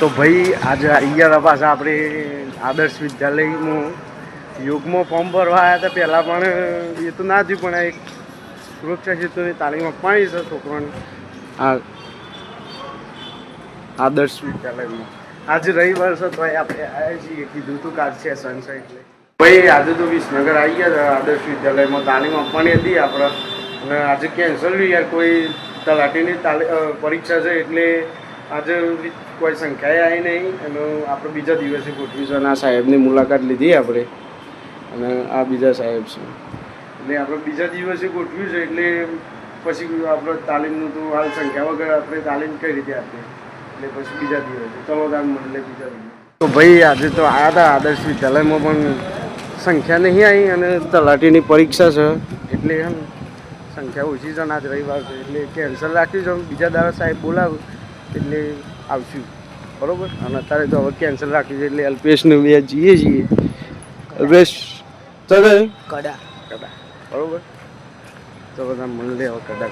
તો ભાઈ આજે આવી ગયા પાછા આપણે આદર્શ વિદ્યાલયમાં યોગમાં ફોર્મ ભરવા આવ્યા હતા. પહેલાં પણ એ તો ના થયું, પણ એક સુરક્ષા ક્ષેત્રની તાલીમ આપવાની છે છોકરાને આ આદર્શ વિદ્યાલયમાં. આજે રવિવાર છે તો આપણે આવ્યા છીએ, કીધું તું કાલ સેશન છે એટલે ભાઈ આજે તો વિસનગર આવી ગયા હતા આદર્શ વિદ્યાલયમાં તાલીમ આપવાની હતી આપણે, અને આજે કેન્સલ યાર કોઈ તલાટીની પરીક્ષા છે એટલે આજે કોઈ સંખ્યાએ આવી નહીં, અને આપણે બીજા દિવસે ગોઠવીશું. આ સાહેબની મુલાકાત લીધી આપણે, અને આ બીજા સાહેબ છે એટલે આપણે બીજા દિવસે ગોઠવ્યું છે. એટલે પછી આપણે તાલીમનું તો હાલ સંખ્યા વગર આપણે તાલીમ કઈ રીતે આપીએ, એટલે પછી બીજા દિવસે ચલો તાર મળે બીજા દિવસે. તો ભાઈ આજે તો આવ્યા હતા આદર્શ વિદ્યાલયમાં, પણ સંખ્યા નહીં આવી અને તલાટીની પરીક્ષા છે એટલે એમ સંખ્યા ઓછી છે. આજ રવિવાર છે એટલે કેન્સલ રાખ્યું છે. બીજા દાડા સાહેબ બોલાવ એટલે આવશું, બરાબર. અને અત્યારે તો હવે કેન્સલ રાખ્યું છે એટલે અલ્પેશને બે જઈએ છીએ. અલ્પેશ ચાલે કડા કડા, બરાબર. તો બધા મળે હવે કડા.